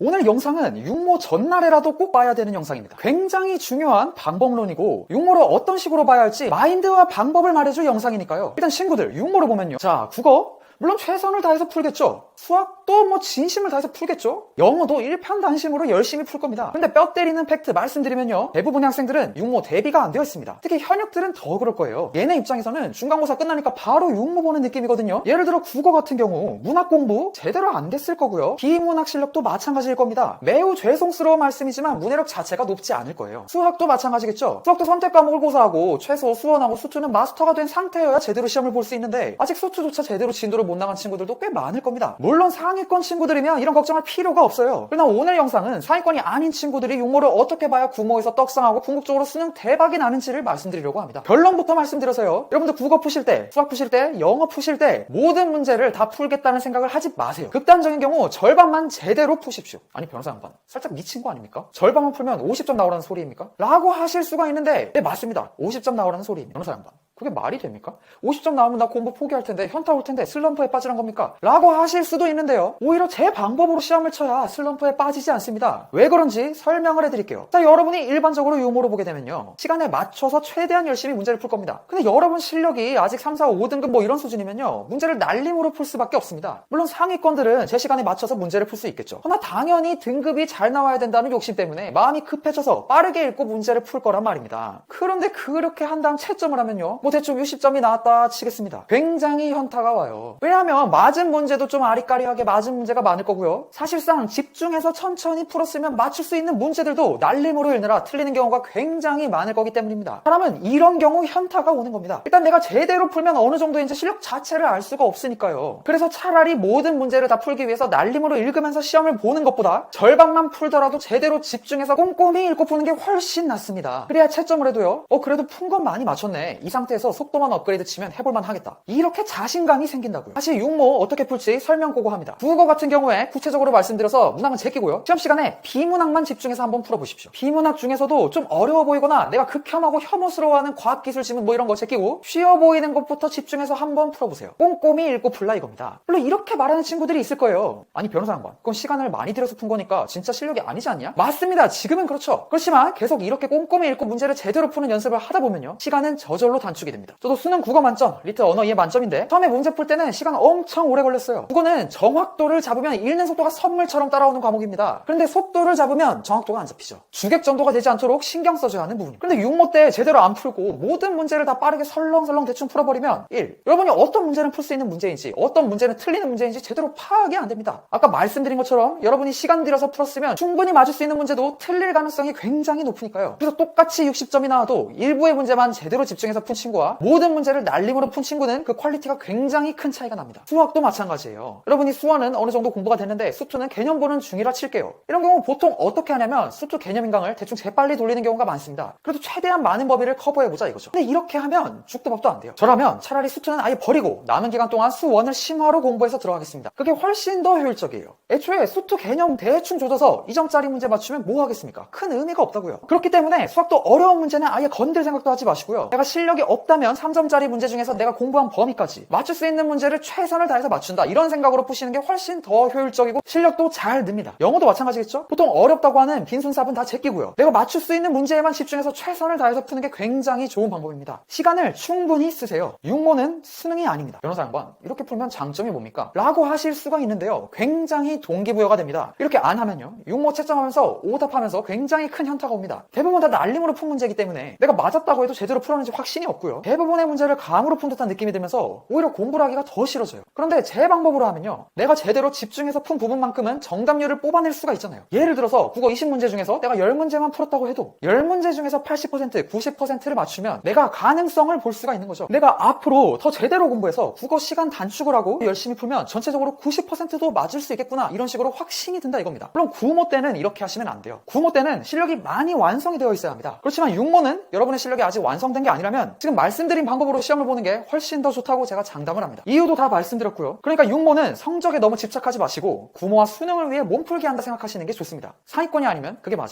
오늘 영상은 육모 전날에라도 꼭 봐야 되는 영상입니다. 굉장히 중요한 방법론이고 육모를 어떤 식으로 봐야 할지 마인드와 방법을 말해줄 영상이니까요. 일단 친구들 육모를 보면요. 자, 국어 물론 최선을 다해서 풀겠죠. 수학도 진심을 다해서 풀겠죠. 영어도 일편단심으로 열심히 풀 겁니다. 근데 뼈 때리는 팩트 말씀드리면요, 대부분의 학생들은 육모 대비가 안 되어 있습니다. 특히 현역들은 더 그럴 거예요. 얘네 입장에서는 중간고사 끝나니까 바로 육모 보는 느낌이거든요. 예를 들어 국어 같은 경우 문학 공부 제대로 안 됐을 거고요. 비문학 실력도 마찬가지일 겁니다. 매우 죄송스러운 말씀이지만 문해력 자체가 높지 않을 거예요. 수학도 마찬가지겠죠. 수학도 선택 과목을 고사하고 최소 수원하고 수투는 마스터가 된 상태여야 제대로 시험을 볼 수 있는데 아직 수투조차 제대로 진도를 못 나간 친구들도 꽤 많을 겁니다. 물론 상위권 친구들이면 이런 걱정할 필요가 없어요. 그러나 오늘 영상은 상위권이 아닌 친구들이 육모를 어떻게 봐야 구모에서 떡상하고 궁극적으로 수능 대박이 나는지를 말씀드리려고 합니다. 결론부터 말씀드려서요, 여러분들 국어 푸실 때, 수학 푸실 때, 영어 푸실 때 모든 문제를 다 풀겠다는 생각을 하지 마세요. 극단적인 경우 절반만 제대로 푸십시오. 아니 변호사 양반 살짝 미친 거 아닙니까? 절반만 풀면 50점 나오라는 소리입니까? 라고 하실 수가 있는데, 네 맞습니다. 50점 나오라는 소리입니다. 변호사 양반 그게 말이 됩니까? 50점 나오면 나 공부 포기할 텐데, 현타 올 텐데 슬럼프에 빠지는 겁니까? 라고 하실 수도 있는데요, 오히려 제 방법으로 시험을 쳐야 슬럼프에 빠지지 않습니다. 왜 그런지 설명을 해드릴게요. 자, 여러분이 일반적으로 유모를 보게 되면요, 시간에 맞춰서 최대한 열심히 문제를 풀 겁니다. 근데 여러분 실력이 아직 3, 4, 5등급 이런 수준이면요, 문제를 날림으로 풀 수밖에 없습니다. 물론 상위권들은 제 시간에 맞춰서 문제를 풀 수 있겠죠. 그러나 당연히 등급이 잘 나와야 된다는 욕심 때문에 마음이 급해져서 빠르게 읽고 문제를 풀 거란 말입니다. 그런데 그렇게 한 다음 채점을 하면요, 대충 60점이 나왔다 치겠습니다. 굉장히 현타가 와요. 왜냐하면 맞은 문제도 좀 아리까리하게 맞은 문제가 많을 거고요. 사실상 집중해서 천천히 풀었으면 맞출 수 있는 문제들도 날림으로 읽느라 틀리는 경우가 굉장히 많을 거기 때문입니다. 사람은 이런 경우 현타가 오는 겁니다. 일단 내가 제대로 풀면 어느 정도인지 실력 자체를 알 수가 없으니까요. 그래서 차라리 모든 문제를 다 풀기 위해서 날림으로 읽으면서 시험을 보는 것보다 절반만 풀더라도 제대로 집중해서 꼼꼼히 읽고 푸는 게 훨씬 낫습니다. 그래야 채점을 해도요, 그래도 푼 건 많이 맞췄네, 이 상태에서 속도만 업그레이드 치면 해볼만 하겠다, 이렇게 자신감이 생긴다고요. 사실 육모 어떻게 풀지 설명 고고합니다. 국어 같은 경우에 구체적으로 말씀드려서 문항은 제끼고요, 시험 시간에 비문학만 집중해서 한번 풀어보십시오. 비문학 중에서도 좀 어려워 보이거나 내가 극혐하고 혐오스러워하는 과학기술 지문 이런 거 제끼고 쉬워 보이는 것부터 집중해서 한번 풀어보세요. 꼼꼼히 읽고 풀라 이겁니다. 물론 이렇게 말하는 친구들이 있을 거예요. 아니 변호사 양반 그건 시간을 많이 들여서 푼 거니까 진짜 실력이 아니지 않냐? 맞습니다. 지금은 그렇죠. 그렇지만 계속 이렇게 꼼꼼히 읽고 문제를 제대로 푸는 연습을 하다 보면요, 시간은 저절로 단축이 됩니다. 저도 수능 국어 만점, 리트 언어 이해 만점인데 처음에 문제 풀 때는 시간 엄청 오래 걸렸어요. 국어는 정확도를 잡으면 읽는 속도가 선물처럼 따라오는 과목입니다. 그런데 속도를 잡으면 정확도가 안 잡히죠. 주객 전도가 되지 않도록 신경 써줘야 하는 부분입니다. 그런데 육모 때 제대로 안 풀고 모든 문제를 다 빠르게 설렁설렁 대충 풀어버리면 1. 여러분이 어떤 문제는 풀 수 있는 문제인지 어떤 문제는 틀리는 문제인지 제대로 파악이 안 됩니다. 아까 말씀드린 것처럼 여러분이 시간 들여서 풀었으면 충분히 맞을 수 있는 문제도 틀릴 가능성이 굉장히 높으니까요. 그래서 똑같이 60점이 나와도 일부의 문제만 제대로 집중해서 푼 친구와 모든 문제를 날림으로 푼 친구는 그 퀄리티가 굉장히 큰 차이가 납니다. 수학도 마찬가지예요. 여러분이 수원은 어느 정도 공부가 됐는데 수투는 개념 보는 중이라 칠게요. 이런 경우 보통 어떻게 하냐면 수투 개념 인강을 대충 재빨리 돌리는 경우가 많습니다. 그래도 최대한 많은 범위를 커버해보자 이거죠. 근데 이렇게 하면 죽도 밥도 안 돼요. 저라면 차라리 수투는 아예 버리고 남은 기간 동안 수원을 심화로 공부해서 들어가겠습니다. 그게 훨씬 더 효율적이에요. 애초에 수투 개념 대충 조져서 2점짜리 문제 맞추면 뭐 하겠습니까? 큰 의미가 없다고요. 그렇기 때문에 수학도 어려운 문제는 아예 건들 생각도 하지 마시고요, 내가 실력이 없다면 3점짜리 문제 중에서 내가 공부한 범위까지 맞출 수 있는 문제를 최선을 다해서 맞춘다, 이런 생각으로 푸시는 게 훨씬 더 효율적이고 실력도 잘 늡니다. 영어도 마찬가지겠죠? 보통 어렵다고 하는 빈순삽은 다 제끼고요, 내가 맞출 수 있는 문제에만 집중해서 최선을 다해서 푸는 게 굉장히 좋은 방법입니다. 시간을 충분히 쓰세요. 육모는 수능이 아닙니다. 변호사 양반 이렇게 풀면 장점이 뭡니까? 라고 하실 수가 있는데요, 굉장히 동기부여가 됩니다. 이렇게 안 하면요, 육모 채점하면서 오답하면서 굉장히 큰 현타가 옵니다. 대부분 다 날림으로 푼 문제이기 때문에 내가 맞았다고 해도 제대로 풀었는지 확신이 없고요, 대부분의 문제를 감으로 푼 듯한 느낌이 들면서 오히려 공부를 하기가 더 싫어져요. 그런데 제 방법으로 하면요, 내가 제대로 집중해서 푼 부분만큼은 정답률을 뽑아낼 수가 있잖아요. 예를 들어서 국어 20문제 중에서 내가 10문제만 풀었다고 해도 10문제 중에서 80%, 90%를 맞추면 내가 가능성을 볼 수가 있는 거죠. 내가 앞으로 더 제대로 공부해서 국어 시간 단축을 하고 열심히 풀면 전체적으로 90%도 맞을 수 있겠구나, 이런 식으로 확신이 든다 이겁니다. 물론 구모 때는 이렇게 하시면 안 돼요. 구모 때는 실력이 많이 완성이 되어 있어야 합니다. 그렇지만 육모는 여러분의 실력이 아직 완성된 게 아니라면 지금 말씀드린 방법으로 시험을 보는 게 훨씬 더 좋다고 제가 장담을 합니다. 이유도 다 말씀드렸고요. 그러니까 육모는 성적에 너무 집착하지 마시고 구모와 수능을 위해 몸풀기 한다 생각하시는 게 좋습니다. 상위권이 아니면 그게 맞아요.